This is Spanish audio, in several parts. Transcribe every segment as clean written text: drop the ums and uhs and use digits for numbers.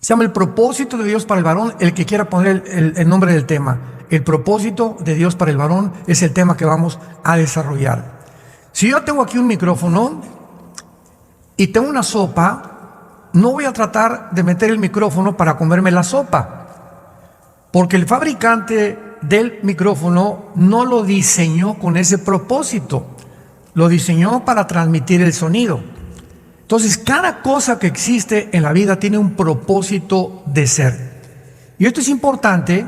Se llama el propósito de Dios para el varón. El que quiera poner el nombre del tema, el propósito de Dios para el varón, es el tema que vamos a desarrollar. Si yo tengo aquí un micrófono y tengo una sopa, no voy a tratar de meter el micrófono para comerme la sopa, porque el fabricante del micrófono no lo diseñó con ese propósito, lo diseñó para transmitir el sonido. Entonces, cada cosa que existe en la vida tiene un propósito de ser. Y esto es importante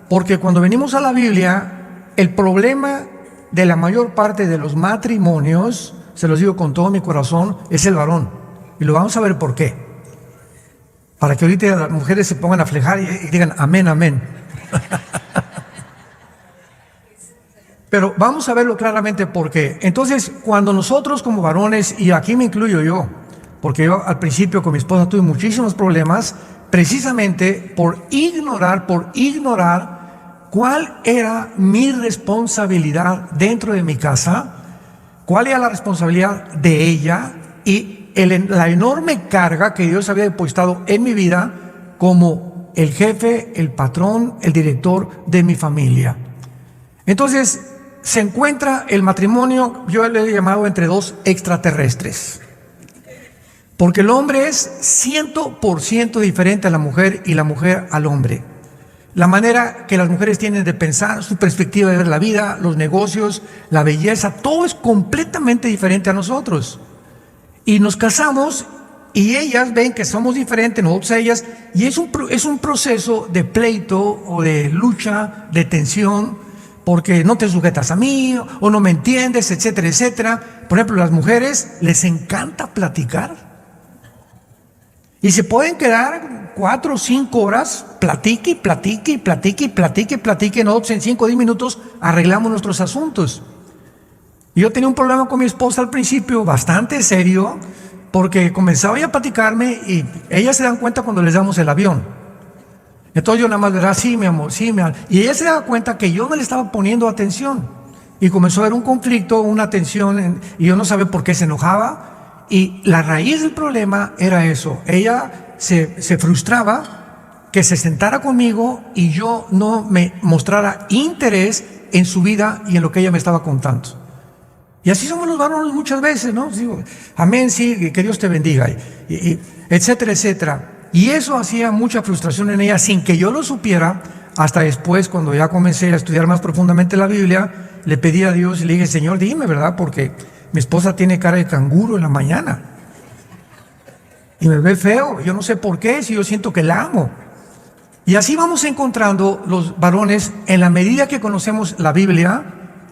porque cuando venimos a la Biblia, el problema de la mayor parte de los matrimonios, se los digo con todo mi corazón, es el varón. Y lo vamos a ver por qué. Para que ahorita las mujeres se pongan a flejar y digan amén, amén. Pero vamos a verlo claramente por qué. Entonces, cuando nosotros como varones, y aquí me incluyo yo, porque yo al principio con mi esposa tuve muchísimos problemas, precisamente por ignorar cuál era mi responsabilidad dentro de mi casa, cuál era la responsabilidad de ella y la enorme carga que Dios había depositado en mi vida como el jefe, el patrón, el director de mi familia. Entonces, se encuentra el matrimonio, yo le he llamado entre dos extraterrestres, porque el hombre es 100% diferente a la mujer y la mujer al hombre. La manera que las mujeres tienen de pensar, su perspectiva de ver la vida, los negocios, la belleza, todo es completamente diferente a nosotros. Y nos casamos y ellas ven que somos diferentes, nosotros a ellas, y es un proceso de pleito o de lucha, de tensión, porque no te sujetas a mí o no me entiendes, etcétera, etcétera. Por ejemplo, las mujeres les encanta platicar y se pueden quedar 4 o 5 horas, platique. Nosotros en 5 o 10 minutos arreglamos nuestros asuntos. Y yo tenía un problema con mi esposa al principio, bastante serio, porque comenzaba ella a platicarme y ellas se dan cuenta cuando les damos el avión. Entonces yo nada más le daba, sí, mi amor, sí, mi amor. Y ella se daba cuenta que yo no le estaba poniendo atención. Y comenzó a haber un conflicto, una tensión, y yo no sabía por qué se enojaba. Y la raíz del problema era eso. Ella se frustraba que se sentara conmigo y yo no me mostrara interés en su vida y en lo que ella me estaba contando. Y así somos los varones muchas veces, ¿no? Digo, amén, sí, que Dios te bendiga, y etcétera, etcétera. Y eso hacía mucha frustración en ella sin que yo lo supiera. Hasta después, cuando ya comencé a estudiar más profundamente la Biblia, le pedí a Dios y le dije, Señor, dime, ¿verdad? Porque mi esposa tiene cara de canguro en la mañana y me ve feo, yo no sé por qué, si yo siento que la amo. Y así vamos encontrando los varones, en la medida que conocemos la Biblia,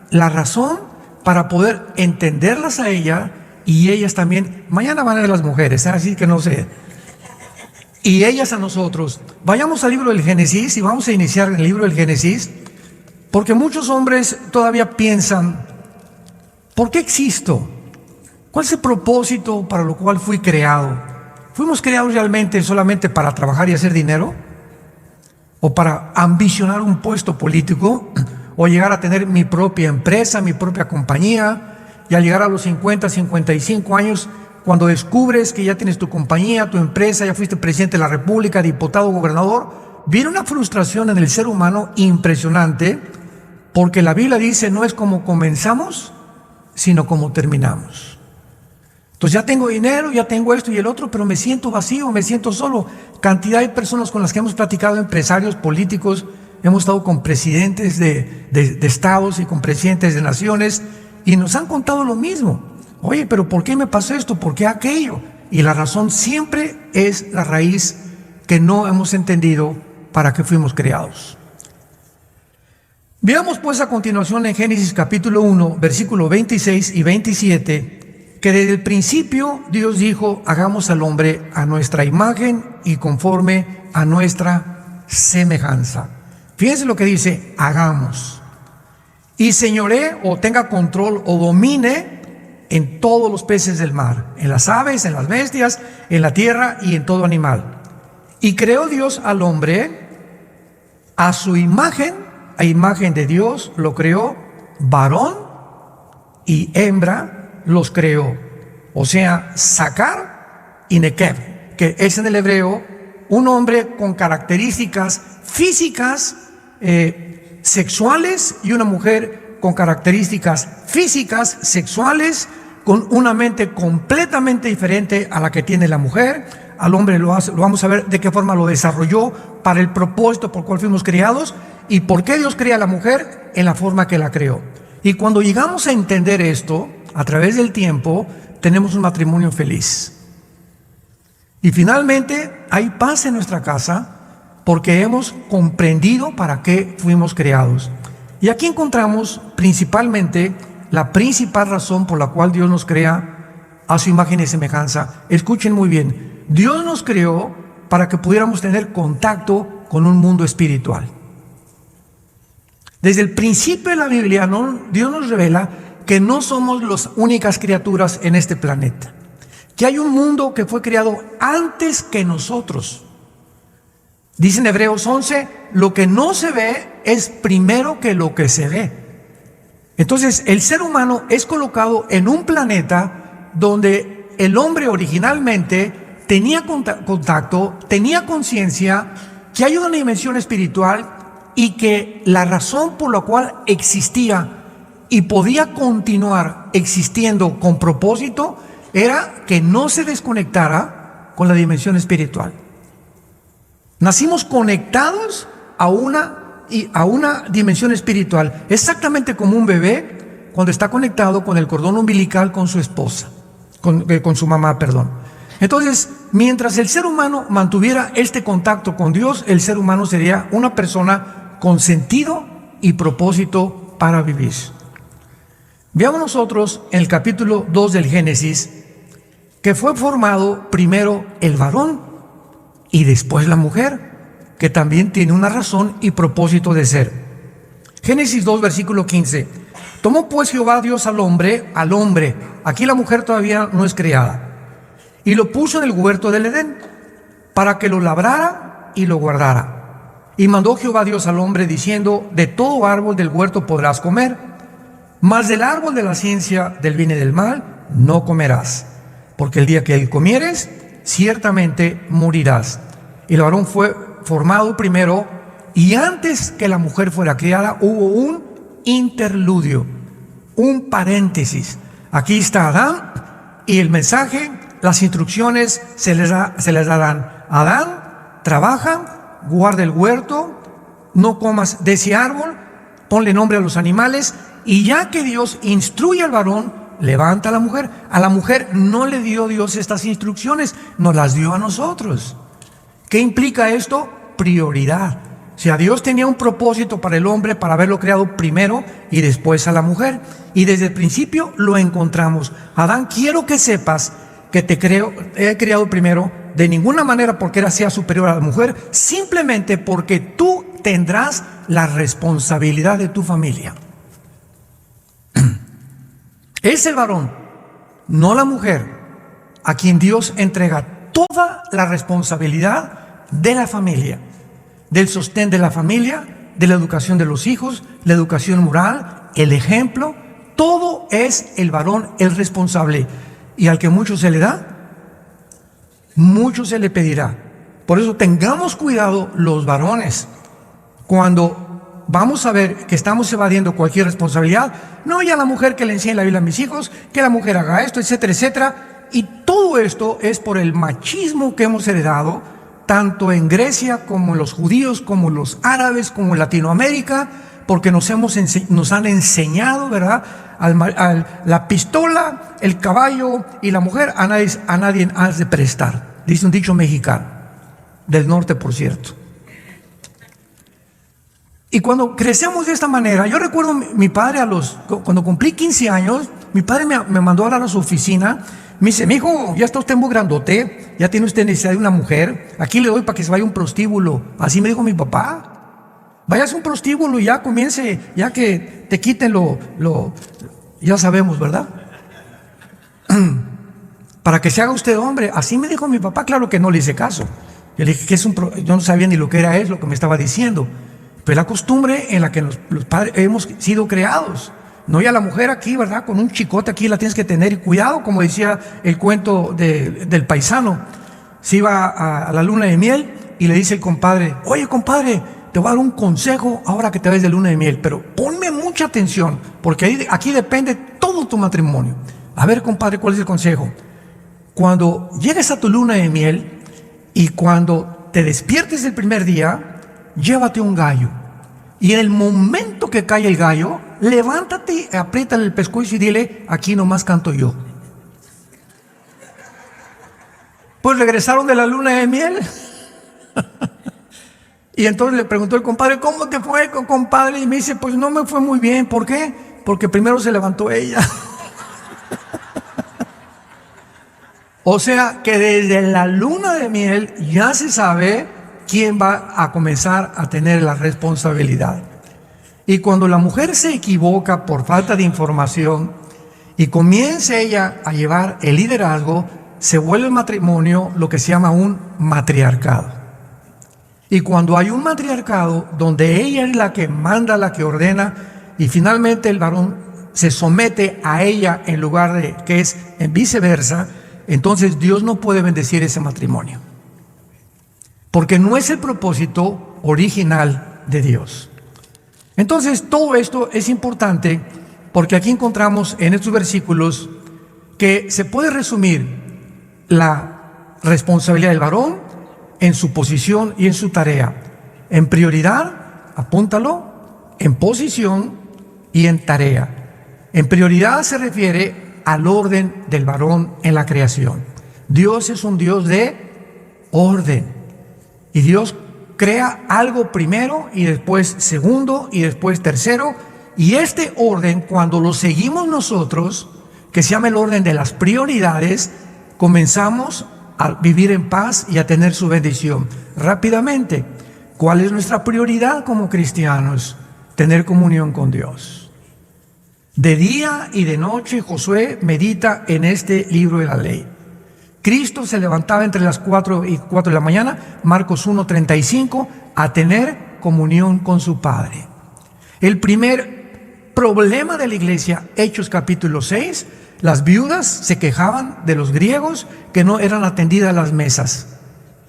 la razón para poder entenderlas a ella y ellas también. Mañana van a ver las mujeres, así que no sé. Y ellas a nosotros. Vayamos al libro del Génesis y vamos a iniciar en el libro del Génesis, porque muchos hombres todavía piensan, ¿por qué existo? ¿Cuál es el propósito para lo cual fui creado? ¿Fuimos creados realmente solamente para trabajar y hacer dinero? ¿O para ambicionar un puesto político? ¿O llegar a tener mi propia empresa, mi propia compañía? Y al llegar a los 50, 55 años, cuando descubres que ya tienes tu compañía, tu empresa, ya fuiste presidente de la República, diputado, gobernador, viene una frustración en el ser humano impresionante, porque la Biblia dice, no es como comenzamos, sino como terminamos. Entonces ya tengo dinero, ya tengo esto y el otro, pero me siento vacío, me siento solo. Cantidad de personas con las que hemos platicado, empresarios, políticos, hemos estado con presidentes de estados y con presidentes de naciones, y nos han contado lo mismo. Oye, pero ¿por qué me pasó esto? ¿Por qué aquello? Y la razón siempre es la raíz que no hemos entendido para qué fuimos creados. Veamos pues a continuación en Génesis capítulo 1, versículo 26 y 27, que desde el principio Dios dijo, hagamos al hombre a nuestra imagen y conforme a nuestra semejanza. Fíjense lo que dice, hagamos. Y señoree o tenga control o domine en todos los peces del mar, en las aves, en las bestias, en la tierra y en todo animal. Y creó Dios al hombre a su imagen, a imagen de Dios lo creó, varón y hembra los creó. O sea, Sacar y Nekev, que es en el hebreo un hombre con características físicas, sexuales, y una mujer con características físicas, sexuales, con una mente completamente diferente a la que tiene la mujer. Al hombre lo vamos a ver de qué forma lo desarrolló para el propósito por el cual fuimos criados, y por qué Dios crea a la mujer en la forma que la creó. Y cuando llegamos a entender esto, a través del tiempo, tenemos un matrimonio feliz. Y finalmente hay paz en nuestra casa porque hemos comprendido para qué fuimos creados. Y aquí encontramos principalmente la principal razón por la cual Dios nos crea a su imagen y semejanza. Escuchen muy bien. Dios nos creó para que pudiéramos tener contacto con un mundo espiritual. Desde el principio de la Biblia, Dios nos revela que no somos las únicas criaturas en este planeta, que hay un mundo que fue creado antes que nosotros. Dice en Hebreos 11, lo que no se ve es primero que lo que se ve. Entonces, el ser humano es colocado en un planeta donde el hombre originalmente tenía contacto, tenía conciencia, que hay una dimensión espiritual y que la razón por la cual existía y podía continuar existiendo con propósito era que no se desconectara con la dimensión espiritual. Nacimos conectados a una dimensión espiritual, exactamente como un bebé cuando está conectado con el cordón umbilical con su esposa, con su mamá, perdón. Entonces, mientras el ser humano mantuviera este contacto con Dios, el ser humano sería una persona con sentido y propósito para vivir. Veamos nosotros en el capítulo 2 del Génesis que fue formado primero el varón y después la mujer, que también tiene una razón y propósito de ser. Génesis 2, versículo 15. Tomó pues Jehová Dios al hombre, aquí la mujer todavía no es creada, y lo puso en el huerto del Edén, para que lo labrara y lo guardara. Y mandó Jehová Dios al hombre, diciendo, de todo árbol del huerto podrás comer, mas del árbol de la ciencia del bien y del mal no comerás, porque el día que él comieres, ciertamente morirás. Y el varón fue formado primero, y antes que la mujer fuera criada, hubo un interludio, un paréntesis. Aquí está Adán, y el mensaje, las instrucciones se les darán. Adán, trabaja, guarda el huerto, no comas de ese árbol, ponle nombre a los animales, y ya que Dios instruye al varón, levanta a la mujer. A la mujer no le dio Dios estas instrucciones, nos las dio a nosotros. ¿Qué implica esto? Prioridad. O sea, Dios tenía un propósito para el hombre, para haberlo creado primero y después a la mujer. Y desde el principio lo encontramos. Adán, quiero que sepas que he creado primero, de ninguna manera porque sea superior a la mujer, simplemente porque tú tendrás la responsabilidad de tu familia. Es el varón, no la mujer, a quien Dios entrega toda la responsabilidad de la familia, del sostén de la familia, de la educación de los hijos, la educación moral, el ejemplo. Todo es el varón el responsable. Y al que mucho se le da, mucho se le pedirá. Por eso tengamos cuidado los varones cuando vamos a ver que estamos evadiendo cualquier responsabilidad. No, ya la mujer que le enseñe la Biblia a mis hijos, que la mujer haga esto, etcétera, etcétera. Y todo esto es por el machismo que hemos heredado, tanto en Grecia como en los judíos, como en los árabes, como en Latinoamérica, porque nos han enseñado, ¿verdad? La pistola, el caballo y la mujer a nadie has de prestar. Dice un dicho mexicano, del norte, por cierto. Y cuando crecemos de esta manera, yo recuerdo mi padre cuando cumplí 15 años, mi padre me mandó a hablar a su oficina. Me dice, mijo, ya está usted muy grandote, ya tiene usted necesidad de una mujer, aquí le doy para que se vaya a un prostíbulo. Así me dijo mi papá. Vayas a un prostíbulo y ya comience, ya que te quiten ya sabemos, ¿verdad? Para que se haga usted hombre. Así me dijo mi papá. Claro que no le hice caso. Yo le dije que yo no sabía ni lo que era lo que me estaba diciendo. Pero la costumbre en la que los padres hemos sido creados. No, ya la mujer aquí, ¿verdad? Con un chicote aquí la tienes que tener, y cuidado, como decía el cuento del paisano. Se iba a la luna de miel y le dice el compadre: oye, compadre, te voy a dar un consejo ahora que te ves de luna de miel, pero ponme mucha atención, porque aquí depende todo tu matrimonio. A ver, compadre, ¿cuál es el consejo? Cuando llegues a tu luna de miel y cuando te despiertes el primer día, llévate un gallo. Y en el momento que cae el gallo, levántate, apriétale el pescuezo y dile: aquí nomás canto yo. Pues regresaron de la luna de miel. Y entonces le preguntó el compadre: ¿cómo te fue, compadre? Y me dice: pues no me fue muy bien. ¿Por qué? Porque primero se levantó ella. O sea que desde la luna de miel ya se sabe quién va a comenzar a tener la responsabilidad. Y cuando la mujer se equivoca por falta de información y comience ella a llevar el liderazgo, se vuelve el matrimonio lo que se llama un matriarcado. Y cuando hay un matriarcado donde ella es la que manda, la que ordena, y finalmente el varón se somete a ella en lugar de que es en viceversa, entonces Dios no puede bendecir ese matrimonio, porque no es el propósito original de Dios. Entonces todo esto es importante, porque aquí encontramos en estos versículos que se puede resumir la responsabilidad del varón en su posición y en su tarea. En prioridad, apúntalo, en posición y en tarea. En prioridad se refiere al orden del varón en la creación. Dios es un Dios de orden. Y Dios crea algo primero y después segundo y después tercero. Y este orden, cuando lo seguimos nosotros, que se llama el orden de las prioridades, comenzamos a vivir en paz y a tener su bendición. Rápidamente, ¿cuál es nuestra prioridad como cristianos? Tener comunión con Dios. De día y de noche Josué medita en este libro de la ley. Cristo se levantaba entre las 4 y 4 de la mañana, Marcos 1:35, a tener comunión con su Padre. El primer problema de la iglesia, Hechos capítulo 6, las viudas se quejaban de los griegos que no eran atendidas las mesas.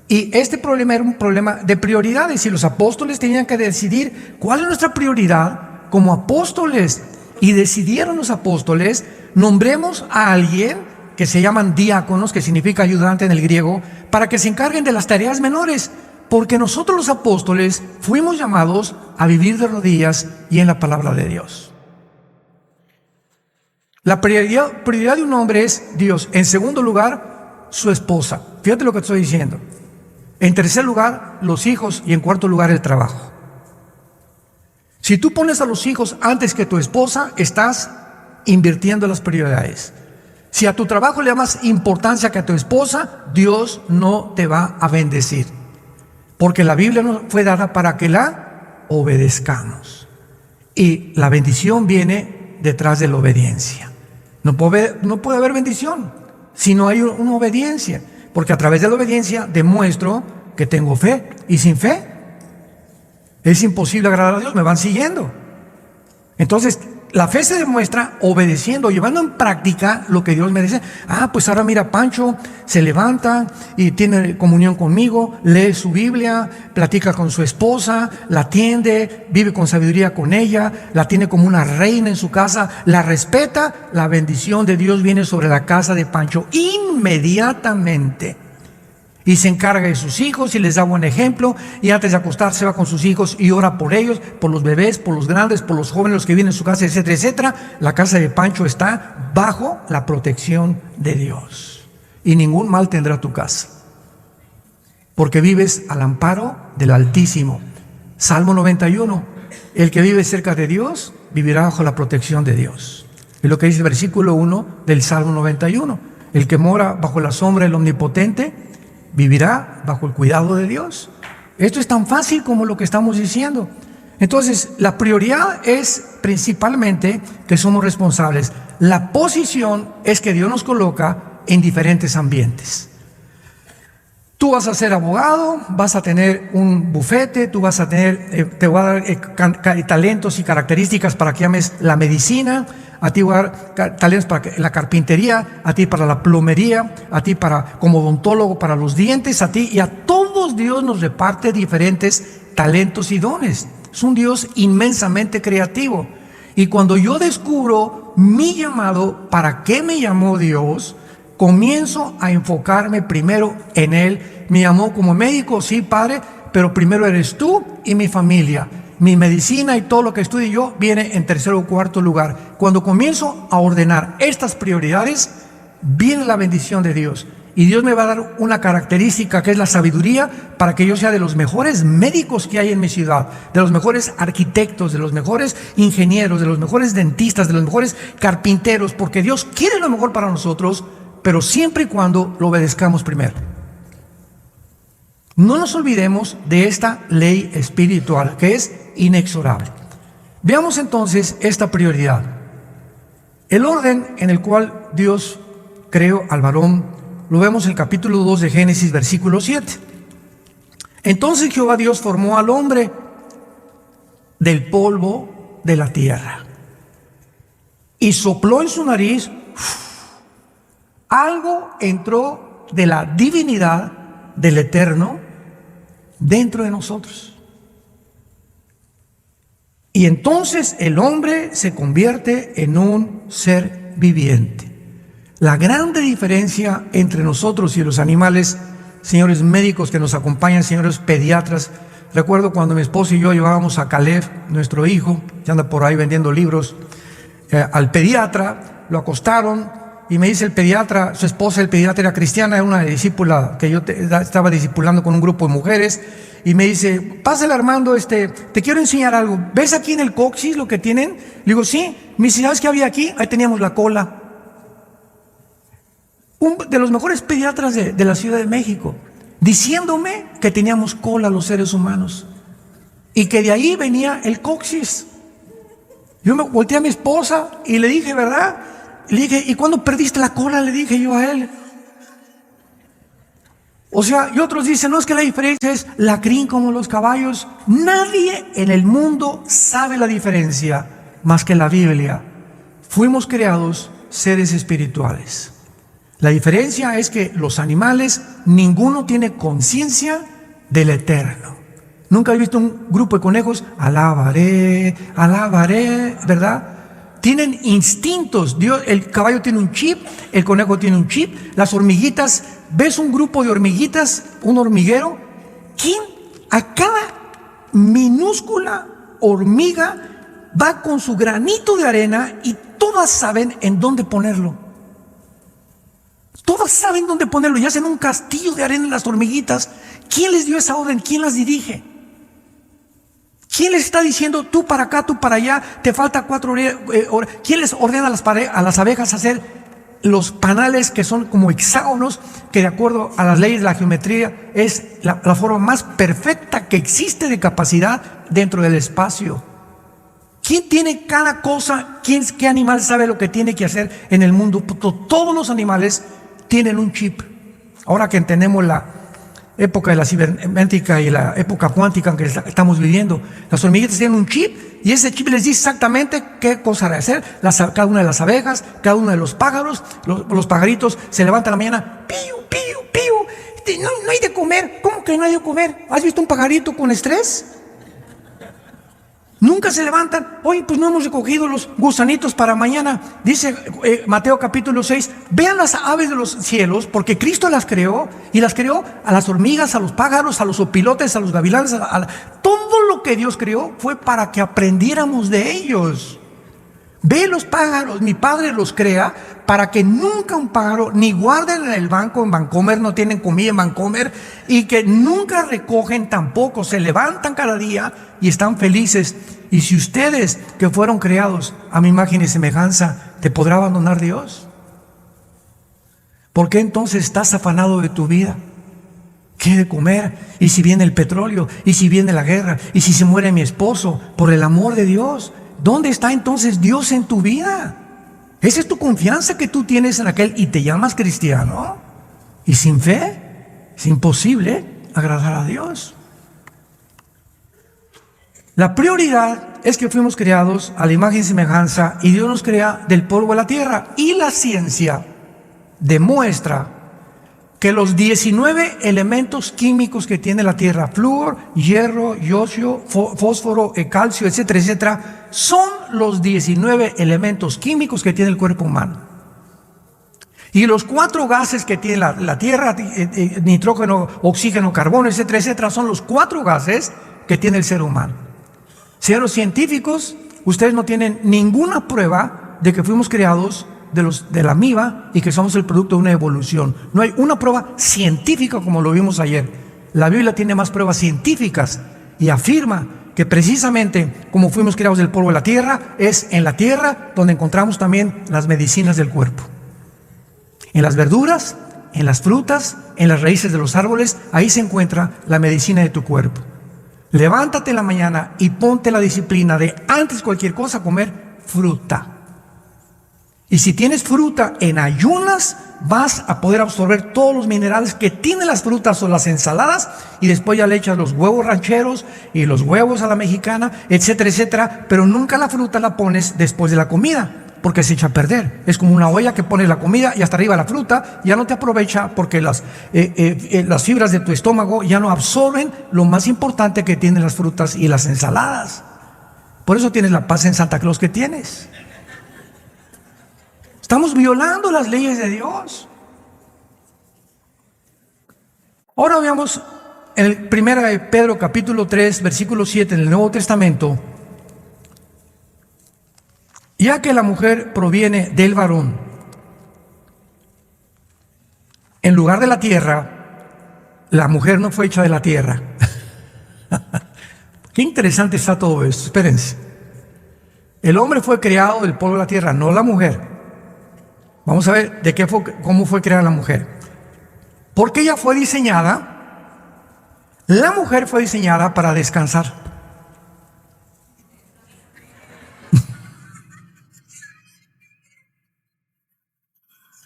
Y este problema era un problema de prioridades, y los apóstoles tenían que decidir cuál es nuestra prioridad como apóstoles. Y decidieron los apóstoles: nombremos a alguien, que se llaman diáconos, que significa ayudante en el griego, para que se encarguen de las tareas menores, porque nosotros los apóstoles fuimos llamados a vivir de rodillas y en la palabra de Dios. La prioridad de un hombre es Dios. En segundo lugar, su esposa. Fíjate lo que estoy diciendo. En tercer lugar, los hijos, y en cuarto lugar, el trabajo. Si tú pones a los hijos antes que tu esposa, estás invirtiendo las prioridades. Si a tu trabajo le das más importancia que a tu esposa, Dios no te va a bendecir, porque la Biblia nos fue dada para que la obedezcamos, y la bendición viene detrás de la obediencia. No puede haber bendición si no hay una obediencia, porque a través de la obediencia demuestro que tengo fe, y sin fe es imposible agradar a Dios. Me van siguiendo. Entonces, la fe se demuestra obedeciendo, llevando en práctica lo que Dios me dice. Pues ahora mira, Pancho se levanta y tiene comunión conmigo, lee su Biblia, platica con su esposa, la atiende, vive con sabiduría con ella, la tiene como una reina en su casa, la respeta. La bendición de Dios viene sobre la casa de Pancho inmediatamente. Y se encarga de sus hijos y les da buen ejemplo, y antes de acostarse va con sus hijos y ora por ellos, por los bebés, por los grandes, por los jóvenes, los que viven en su casa, etcétera, etcétera. La casa de Pancho está bajo la protección de Dios, y ningún mal tendrá tu casa, porque vives al amparo del Altísimo. Salmo 91, el que vive cerca de Dios vivirá bajo la protección de Dios. Es lo que dice el versículo 1 del Salmo 91. El que mora bajo la sombra del Omnipotente vivirá bajo el cuidado de Dios. Esto es tan fácil como lo que estamos diciendo. Entonces, la prioridad es principalmente que somos responsables. La posición es que Dios nos coloca en diferentes ambientes. Tú vas a ser abogado, vas a tener un bufete, tú vas a tener, te voy a dar talentos y características para que ames la medicina, a ti voy a dar talentos para la carpintería, a ti para la plomería, a ti para como odontólogo para los dientes, a ti y a todo todos Dios nos reparte diferentes talentos y dones. Es un Dios inmensamente creativo. Y cuando yo descubro mi llamado, para qué me llamó Dios, comienzo a enfocarme primero en Él. Me llamó como médico, sí, Padre, pero primero eres tú y mi familia. Mi medicina y todo lo que estudie yo viene en tercer o cuarto lugar. Cuando comienzo a ordenar estas prioridades, viene la bendición de Dios. Y Dios me va a dar una característica que es la sabiduría para que yo sea de los mejores médicos que hay en mi ciudad, de los mejores arquitectos, de los mejores ingenieros, de los mejores dentistas, de los mejores carpinteros, porque Dios quiere lo mejor para nosotros, pero siempre y cuando lo obedezcamos primero. No nos olvidemos de esta ley espiritual que es inexorable. Veamos entonces esta prioridad. El orden en el cual Dios creó al varón lo vemos en el capítulo 2 de Génesis, versículo 7. Entonces Jehová Dios formó al hombre del polvo de la tierra y sopló en su nariz. Algo entró de la divinidad del Eterno dentro de nosotros. Y entonces el hombre se convierte en un ser viviente. La grande diferencia entre nosotros y los animales, señores médicos que nos acompañan, señores pediatras. Recuerdo cuando mi esposo y yo llevábamos a Caleb, nuestro hijo, que anda por ahí vendiendo libros, al pediatra, lo acostaron y me dice el pediatra, su esposa, el pediatra era cristiana, era una discípula que yo estaba discipulando con un grupo de mujeres, y me dice, pásale Armando, te quiero enseñar algo. ¿Ves aquí en el coxis lo que tienen? Le digo, sí. Me dice, ¿sabes qué había aquí? Ahí teníamos la cola. De los mejores pediatras de la Ciudad de México, diciéndome que teníamos cola los seres humanos y que de ahí venía el coxis. Yo me volteé a mi esposa y le dije, ¿verdad? Le dije, ¿y cuándo perdiste la cola? Le dije yo a él. O sea, y otros dicen, no, es que la diferencia es la crin como los caballos. Nadie en el mundo sabe la diferencia más que la Biblia. Fuimos creados seres espirituales. La diferencia es que los animales, ninguno tiene conciencia del Eterno. Nunca he visto un grupo de conejos, alabaré, alabaré, ¿verdad? Tienen instintos. Dios, el caballo tiene un chip, el conejo tiene un chip, las hormiguitas, ves un grupo de hormiguitas, un hormiguero, ¿quién a cada minúscula hormiga va con su granito de arena y todas saben en dónde ponerlo? Todas saben dónde ponerlo y hacen un castillo de arena en las hormiguitas. ¿Quién les dio esa orden? ¿Quién las dirige? ¿Quién les está diciendo tú para acá, tú para allá? Te falta 4 horas. ¿Quién les ordena a las abejas hacer los panales que son como hexágonos, que de acuerdo a las leyes de la geometría es la forma más perfecta que existe de capacidad dentro del espacio? ¿Quién tiene cada cosa? ¿Qué animal sabe lo que tiene que hacer en el mundo? Todos los animales tienen un chip. Ahora que entendemos la época de la cibernética y la época cuántica en que estamos viviendo, las hormiguitas tienen un chip y ese chip les dice exactamente qué cosa hacer. Cada una de las abejas, cada uno de los pájaros, los pajaritos se levantan a la mañana, piu, piu, piu, no hay de comer. ¿Cómo que no hay de comer? ¿Has visto un pajarito con estrés? Nunca se levantan. Oye, pues no hemos recogido los gusanitos para mañana. Dice Mateo capítulo 6, vean las aves de los cielos, porque Cristo las creó, y las creó a las hormigas, a los pájaros, a los opilotes, a los gavilanes, todo lo que Dios creó fue para que aprendiéramos de ellos. Ve los pájaros, mi Padre los crea para que nunca un pájaro ni guarden en el banco en Vancomer, no tienen comida en Vancomer, y que nunca recogen tampoco, se levantan cada día y están felices. Y si ustedes que fueron creados a mi imagen y semejanza, ¿te podrá abandonar Dios? ¿Por qué entonces estás afanado de tu vida? ¿Qué de comer? ¿Y si viene el petróleo? ¿Y si viene la guerra? ¿Y si se muere mi esposo? Por el amor de Dios, ¿dónde está entonces Dios en tu vida? Esa es tu confianza que tú tienes en aquel y te llamas cristiano. Y sin fe es imposible agradar a Dios. La prioridad es que fuimos creados a la imagen y semejanza y Dios nos crea del polvo de la tierra. Y la ciencia demuestra que los 19 elementos químicos que tiene la tierra, flúor, hierro, yodio, fósforo, calcio, etcétera, etcétera, son los 19 elementos químicos que tiene el cuerpo humano. Y los 4 gases que tiene la tierra, nitrógeno, oxígeno, carbono, etcétera, etcétera, son los 4 gases que tiene el ser humano. Señores científicos, ustedes no tienen ninguna prueba de que fuimos creados de la amiba y que somos el producto de una evolución. No hay una prueba científica como lo vimos ayer. La Biblia tiene más pruebas científicas y afirma que precisamente como fuimos creados del polvo de la tierra, es en la tierra donde encontramos también las medicinas del cuerpo. En las verduras, en las frutas, en las raíces de los árboles, ahí se encuentra la medicina de tu cuerpo. Levántate en la mañana y ponte la disciplina de antes de cualquier cosa comer fruta. Y si tienes fruta en ayunas, vas a poder absorber todos los minerales que tienen las frutas o las ensaladas, y después ya le echas los huevos rancheros y los huevos a la mexicana, etcétera, etcétera, pero nunca la fruta la pones después de la comida, porque se echa a perder. Es como una olla que pones la comida y hasta arriba la fruta, ya no te aprovecha porque las fibras de tu estómago ya no absorben lo más importante que tienen las frutas y las ensaladas. Por eso tienes la paz en Santa Claus que tienes. Estamos violando las leyes de Dios. Ahora veamos en el 1 Pedro capítulo 3, versículo 7 en el Nuevo Testamento. Ya que la mujer proviene del varón, en lugar de la tierra, la mujer no fue hecha de la tierra. Qué interesante está todo esto. Espérense. El hombre fue creado del polvo de la tierra, no la mujer. Vamos a ver cómo fue creada la mujer. Porque ella fue diseñada, la mujer fue diseñada para descansar.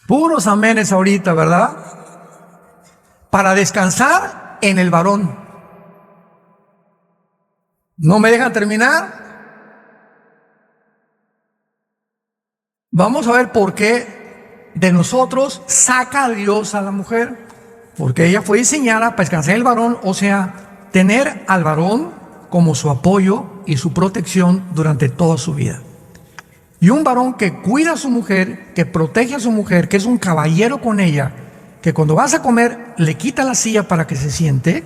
Puros amenes ahorita, ¿verdad? Para descansar en el varón. ¿No me dejan terminar? Vamos a ver por qué de nosotros saca a Dios a la mujer. Porque ella fue diseñada para descansar en el varón, o sea, tener al varón como su apoyo y su protección durante toda su vida. Y un varón que cuida a su mujer, que protege a su mujer, que es un caballero con ella, que cuando vas a comer le quita la silla para que se siente,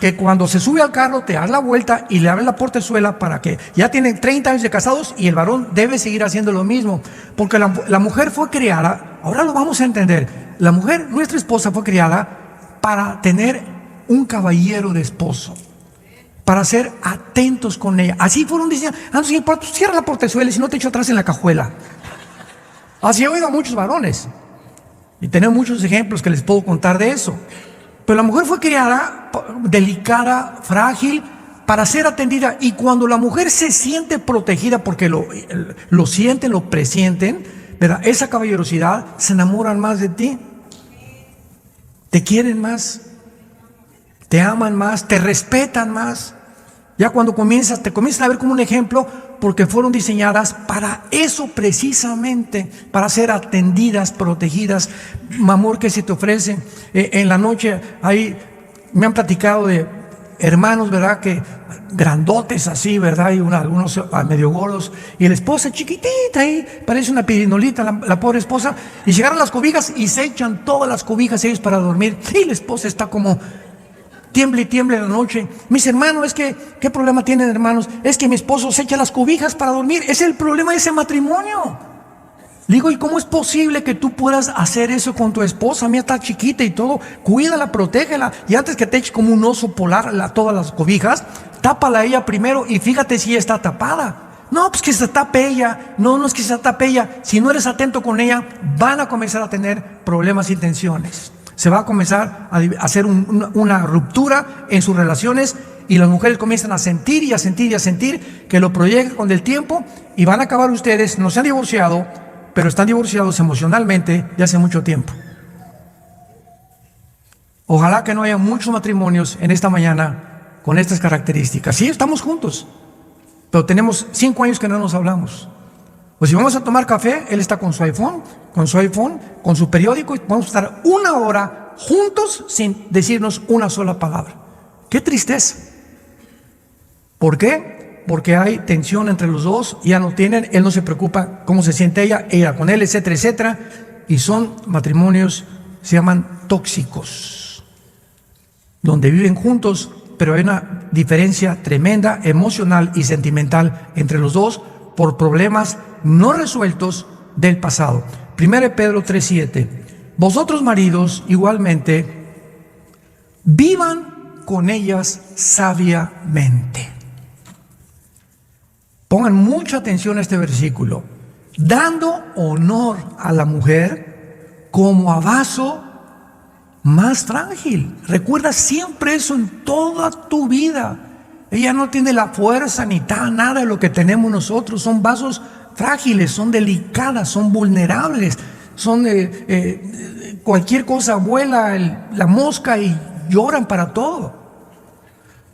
que cuando se sube al carro te da la vuelta y le abre la portezuela para que ya tienen 30 años de casados, y el varón debe seguir haciendo lo mismo, porque la mujer fue creada, ahora lo vamos a entender, la mujer, nuestra esposa, fue creada para tener un caballero de esposo, para ser atentos con ella. Así fueron diciendo, cierra la portezuela y si no te echo atrás en la cajuela. Así he oído a muchos varones y tenemos muchos ejemplos que les puedo contar de eso. Pero la mujer fue creada delicada, frágil, para ser atendida. Y cuando la mujer se siente protegida, porque lo sienten, lo presienten, ¿verdad? Esa caballerosidad, se enamoran más de ti, te quieren más, te aman más, te respetan más. Ya cuando te comienzan a ver como un ejemplo, porque fueron diseñadas para eso precisamente, para ser atendidas, protegidas. Amor que se te ofrece. En la noche ahí me han platicado de hermanos, ¿verdad? Que grandotes así, ¿verdad? Y algunos medio gordos. Y la esposa chiquitita ahí, parece una pirinolita, la pobre esposa. Y llegaron las cobijas y se echan todas las cobijas ellos para dormir. Y la esposa está como tiemble y tiemble en la noche. Mis hermanos, ¿qué problema tienen, hermanos? Es que mi esposo se echa las cobijas para dormir. Es el problema de ese matrimonio. Le digo, ¿y cómo es posible que tú puedas hacer eso con tu esposa? Mira, está chiquita y todo. Cuídala, protégela. Y antes que te eches como un oso polar todas las cobijas, tápala a ella primero y fíjate si ella está tapada. No, pues que se tape ella. No es que se tape ella. Si no eres atento con ella, van a comenzar a tener problemas y tensiones. Se va a comenzar a hacer una ruptura en sus relaciones, y las mujeres comienzan a sentir y a sentir y a sentir que lo proyectan con el tiempo, y van a acabar ustedes, no se han divorciado, pero están divorciados emocionalmente de hace mucho tiempo. Ojalá que no haya muchos matrimonios en esta mañana con estas características. Sí, estamos juntos, pero tenemos 5 años que no nos hablamos. Pues si vamos a tomar café, él está con su iPhone, con su periódico, y vamos a estar 1 hora juntos sin decirnos una sola palabra. ¡Qué tristeza! ¿Por qué? Porque hay tensión entre los dos, ya no tienen, él no se preocupa cómo se siente ella con él, etcétera, etcétera. Y son matrimonios, se llaman tóxicos, donde viven juntos, pero hay una diferencia tremenda emocional y sentimental entre los dos por problemas no resueltos del pasado. 1 Pedro 3:7. Vosotros maridos igualmente vivan con ellas sabiamente. Pongan mucha atención a este versículo. Dando honor a la mujer como a vaso más frágil. Recuerda siempre eso en toda tu vida. Ella no tiene la fuerza ni nada de lo que tenemos nosotros. Son vasos frágiles, son delicadas, son vulnerables. Son cualquier cosa vuela la mosca y lloran para todo.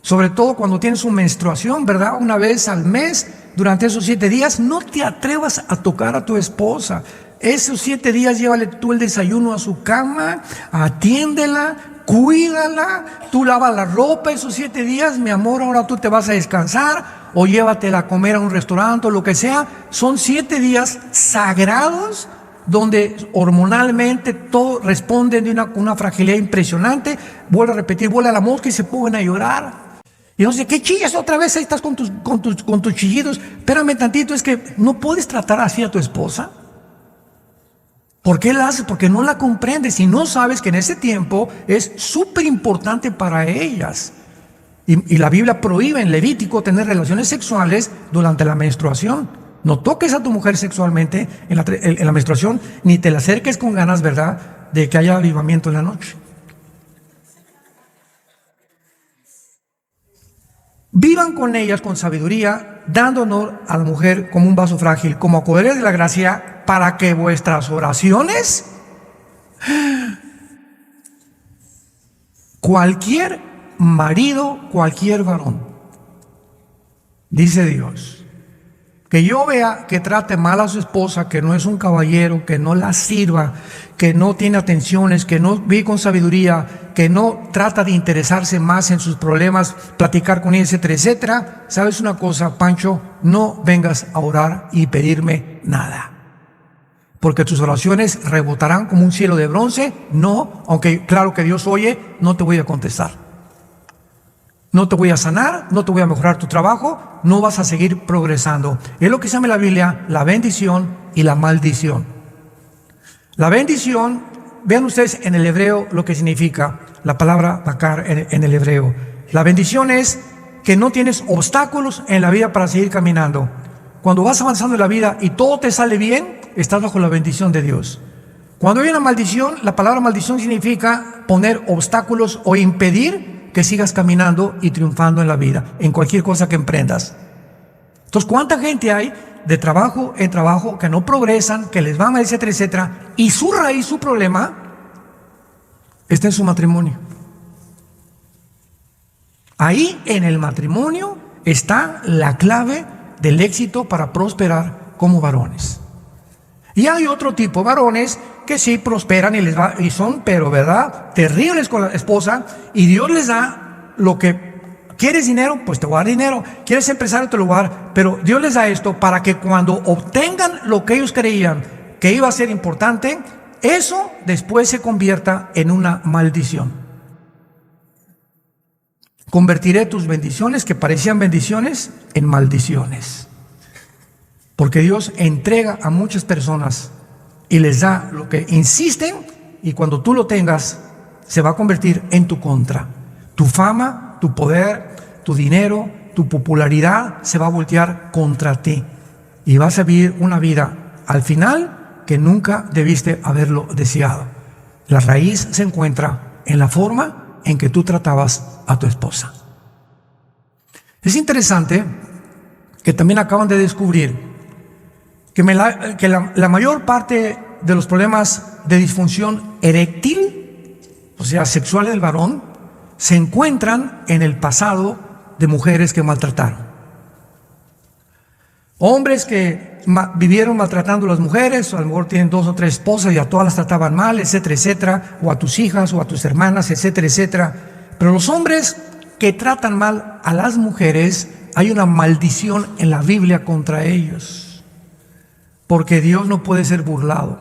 Sobre todo cuando tienes su menstruación, ¿verdad? Una vez al mes, durante esos 7 días, no te atrevas a tocar a tu esposa. Esos 7 días llévale tú el desayuno a su cama, atiéndela, cuídala, tú lavas la ropa esos 7 días, mi amor, ahora tú te vas a descansar, o llévatela a comer a un restaurante o lo que sea. Son 7 días sagrados donde hormonalmente todo responde de una fragilidad impresionante. Vuelvo a repetir, vuela la mosca y se ponen a llorar. Y no sé, ¿qué chillas otra vez? Ahí estás con tus chillidos. Espérame tantito, es que no puedes tratar así a tu esposa. ¿Por qué la haces? Porque no la comprendes y no sabes que en ese tiempo es súper importante para ellas. Y la Biblia prohíbe en Levítico tener relaciones sexuales durante la menstruación. No toques a tu mujer sexualmente en la menstruación, ni te la acerques con ganas, ¿verdad?, de que haya avivamiento en la noche. Vivan con ellas con sabiduría, dando honor a la mujer como un vaso frágil, como acogedores de la gracia, para que vuestras oraciones, cualquier marido, cualquier varón, dice Dios, que yo vea que trate mal a su esposa, que no es un caballero, que no la sirva, que no tiene atenciones, que no vive con sabiduría, que no trata de interesarse más en sus problemas, platicar con ella, etcétera, etcétera. ¿Sabes una cosa, Pancho? No vengas a orar y pedirme nada, porque tus oraciones rebotarán como un cielo de bronce. No, aunque claro que Dios oye, no te voy a contestar. No te voy a sanar, no te voy a mejorar tu trabajo, no vas a seguir progresando. Es lo que se llama en la Biblia la bendición y la maldición. La bendición, vean ustedes en el hebreo lo que significa la palabra bakar en el hebreo. La bendición es que no tienes obstáculos en la vida para seguir caminando. Cuando vas avanzando en la vida y todo te sale bien, estás bajo la bendición de Dios. Cuando hay una maldición, la palabra maldición significa poner obstáculos o impedir que sigas caminando y triunfando en la vida, en cualquier cosa que emprendas. Entonces, ¿cuánta gente hay de trabajo en trabajo que no progresan, que les va mal, etcétera, etcétera? Y su raíz, su problema, está en su matrimonio. Ahí en el matrimonio está la clave del éxito para prosperar como varones. Y hay otro tipo de varones que sí prosperan y les va, y son, pero verdad, terribles con la esposa, y Dios les da lo que quieres. Dinero, pues te voy a dar dinero. Quieres empresario, te lo voy a dar. Pero Dios les da esto para que cuando obtengan lo que ellos creían que iba a ser importante, eso después se convierta en una maldición. Convertiré tus bendiciones que parecían bendiciones en maldiciones. Porque Dios entrega a muchas personas y les da lo que insisten, y cuando tú lo tengas se va a convertir en tu contra. Tu fama, tu poder, tu dinero, tu popularidad se va a voltear contra ti y vas a vivir una vida al final que nunca debiste haberlo deseado. La raíz se encuentra en la forma en que tú tratabas a tu esposa. Es interesante que también acaban de descubrir que la mayor parte de los problemas de disfunción eréctil, o sea, sexual del varón, se encuentran en el pasado de mujeres que maltrataron. Hombres que vivieron maltratando a las mujeres, o a lo mejor tienen 2 o 3 esposas y a todas las trataban mal, etcétera, etcétera, o a tus hijas o a tus hermanas, etcétera, etcétera. Pero los hombres que tratan mal a las mujeres, hay una maldición en la Biblia contra ellos, porque Dios no puede ser burlado.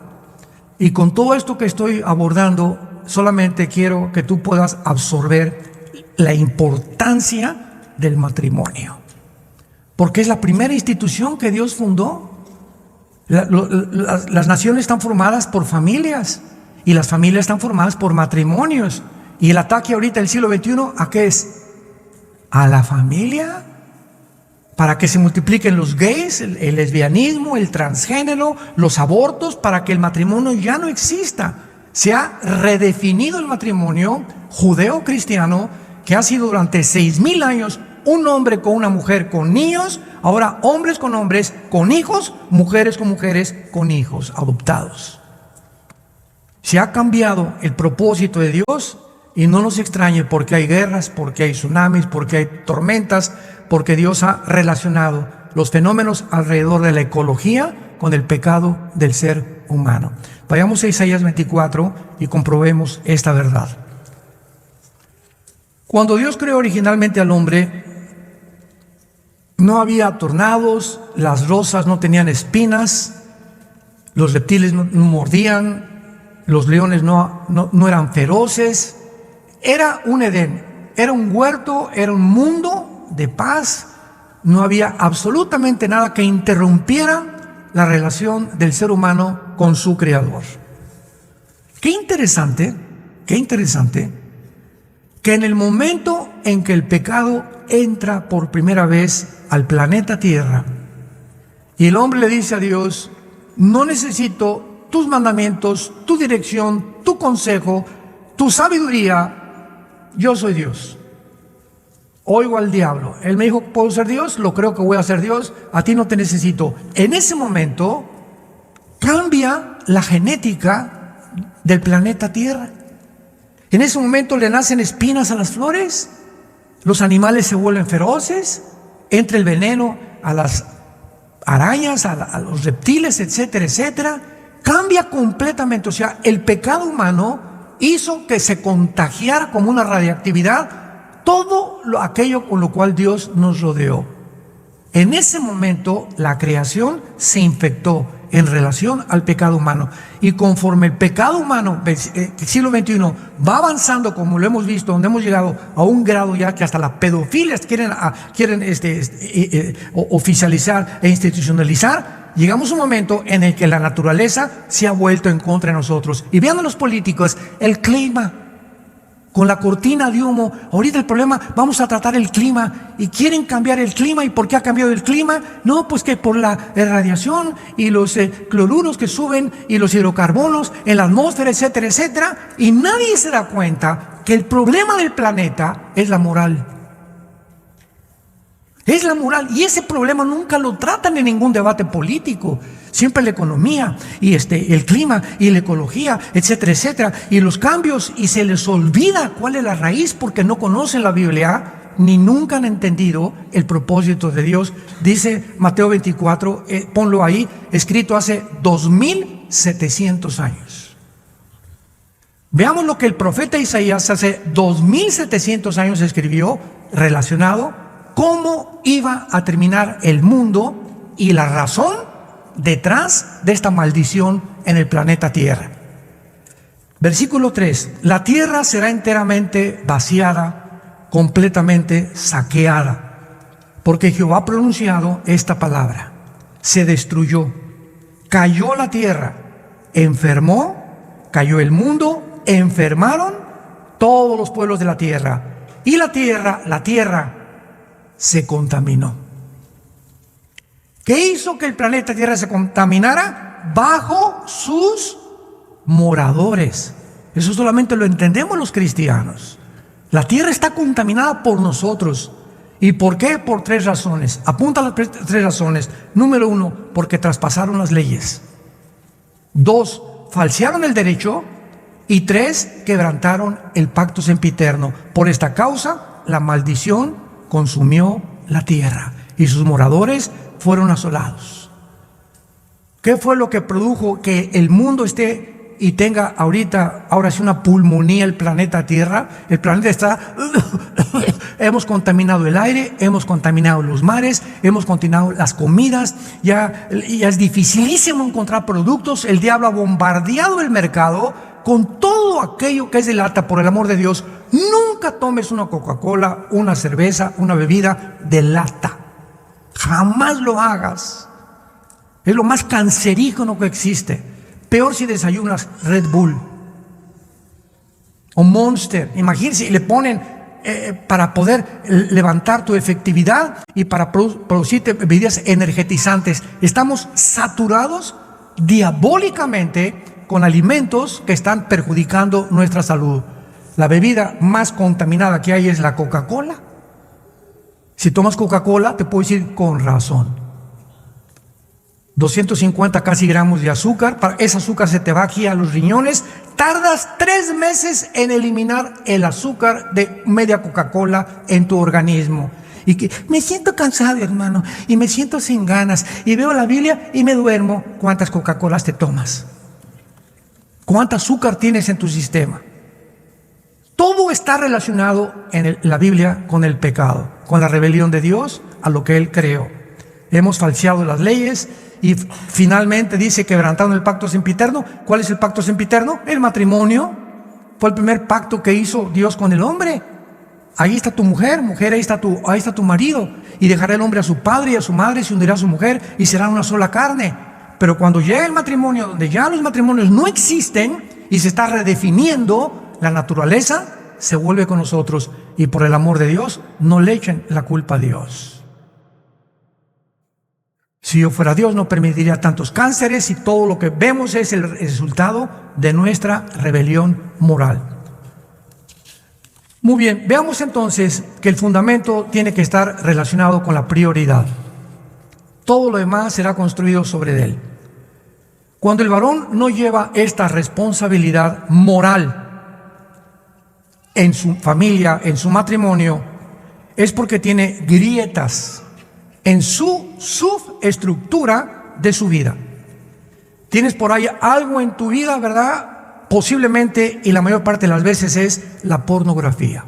Y con todo esto que estoy abordando, solamente quiero que tú puedas absorber la importancia del matrimonio, porque es la primera institución que Dios fundó. Las naciones están formadas por familias, y las familias están formadas por matrimonios. Y el ataque ahorita del siglo XXI, ¿a qué es? A la familia, para que se multipliquen los gays, el lesbianismo, el transgénero, los abortos, para que el matrimonio ya no exista. Se ha redefinido el matrimonio judeo-cristiano, que ha sido durante 6,000 años un hombre con una mujer con niños, ahora hombres, con hijos, mujeres, con hijos adoptados. Se ha cambiado el propósito de Dios, y no nos extrañe, porque hay guerras, porque hay tsunamis, porque hay tormentas, porque Dios ha relacionado los fenómenos alrededor de la ecología con el pecado del ser humano. Vayamos a Isaías 24 y comprobemos esta verdad. Cuando Dios creó originalmente al hombre, no había tornados, las rosas no tenían espinas, los reptiles no mordían, los leones no eran feroces. Era un Edén, era un huerto, era un mundo de paz. No había absolutamente nada que interrumpiera la relación del ser humano con su Creador. Qué interesante que en el momento en que el pecado entra por primera vez al planeta Tierra, y el hombre le dice a Dios: no necesito tus mandamientos, tu dirección, tu consejo, tu sabiduría, yo soy Dios. Oigo al diablo, él me dijo: ¿puedo ser Dios? Lo creo que voy a ser Dios, a ti no te necesito. En ese momento cambia la genética del planeta Tierra. En ese momento le nacen espinas a las flores, los animales se vuelven feroces, entra el veneno a las arañas, a los reptiles, etcétera, etcétera. Cambia completamente. O sea, el pecado humano hizo que se contagiara como una radiactividad todo aquello con lo cual Dios nos rodeó. En ese momento la creación se infectó en relación al pecado humano, y conforme el pecado humano del siglo XXI va avanzando, como lo hemos visto, donde hemos llegado a un grado ya que hasta las pedofilias quieren oficializar e institucionalizar, llegamos a un momento en el que la naturaleza se ha vuelto en contra de nosotros. Y vean a los políticos, el clima, con la cortina de humo. Ahorita el problema, vamos a tratar el clima, y quieren cambiar el clima. ¿Y por qué ha cambiado el clima? No, pues que por la radiación y los cloruros que suben y los hidrocarbonos en la atmósfera, etcétera, etcétera. Y nadie se da cuenta que el problema del planeta es la moral. Es la moral, y ese problema nunca lo tratan en ningún debate político. Siempre la economía y el clima y la ecología, etcétera, etcétera, y los cambios, y se les olvida cuál es la raíz, porque no conocen la Biblia ni nunca han entendido el propósito de Dios. Dice Mateo 24, ponlo ahí, escrito hace 2700 años. Veamos lo que el profeta Isaías hace 2700 años escribió relacionado cómo iba a terminar el mundo y la razón detrás de esta maldición en el planeta Tierra. Versículo 3: la tierra será enteramente vaciada, completamente saqueada, porque Jehová ha pronunciado esta palabra. Se destruyó, cayó la tierra, enfermó, cayó el mundo, enfermaron todos los pueblos de la tierra, y la tierra se contaminó. ¿Qué hizo que el planeta Tierra se contaminara? Bajo sus moradores. Eso solamente lo entendemos los cristianos. La tierra está contaminada por nosotros. ¿Y por qué? Por 3 razones. Apunta las 3 razones. Número 1, porque traspasaron las leyes. 2, falsearon el derecho. Y 3, quebrantaron el pacto sempiterno. Por esta causa, la maldición consumió la tierra, y sus moradores fueron asolados. ¿Qué fue lo que produjo que el mundo esté y tenga ahora sí una pulmonía el planeta Tierra? El planeta está... Hemos contaminado el aire, hemos contaminado los mares, hemos contaminado las comidas, ya es dificilísimo encontrar productos. El diablo ha bombardeado el mercado con todo aquello que es de lata. Por el amor de Dios, nunca tomes una Coca-Cola, una cerveza, una bebida de lata. Jamás lo hagas. Es lo más cancerígeno que existe. Peor si desayunas Red Bull o Monster. Imagínense, le ponen para poder levantar tu efectividad y para producir bebidas energetizantes. Estamos saturados diabólicamente con alimentos que están perjudicando nuestra salud. La bebida más contaminada que hay es la Coca-Cola. Si tomas Coca-Cola, te puedo decir con razón. 250 casi gramos de azúcar. Ese azúcar se te va aquí a los riñones. Tardas 3 meses en eliminar el azúcar de media Coca-Cola en tu organismo. Y que me siento cansado, hermano, y me siento sin ganas, y veo la Biblia y me duermo. ¿Cuántas Coca-Colas te tomas? ¿Cuánto azúcar tienes en tu sistema? Todo está relacionado en la Biblia con el pecado, con la rebelión de Dios a lo que Él creó. Hemos falseado las leyes y finalmente dice quebrantando el pacto sempiterno. ¿Cuál es el pacto sempiterno? El matrimonio. Fue el primer pacto que hizo Dios con el hombre. Ahí está tu mujer, ahí está tu marido. Y dejará el hombre a su padre y a su madre, se hundirá a su mujer y serán una sola carne. Pero cuando llega el matrimonio, donde ya los matrimonios no existen y se está redefiniendo, la naturaleza se vuelve con nosotros. Y por el amor de Dios, no le echen la culpa a Dios. Si yo fuera Dios, no permitiría tantos cánceres, y todo lo que vemos es el resultado de nuestra rebelión moral. Muy bien, veamos entonces que el fundamento tiene que estar relacionado con la prioridad. Todo lo demás será construido sobre él. Cuando el varón no lleva esta responsabilidad moral en su familia, en su matrimonio, es porque tiene grietas en su subestructura de su vida. Tienes por ahí algo en tu vida, ¿verdad? Posiblemente, y la mayor parte de las veces, es la pornografía.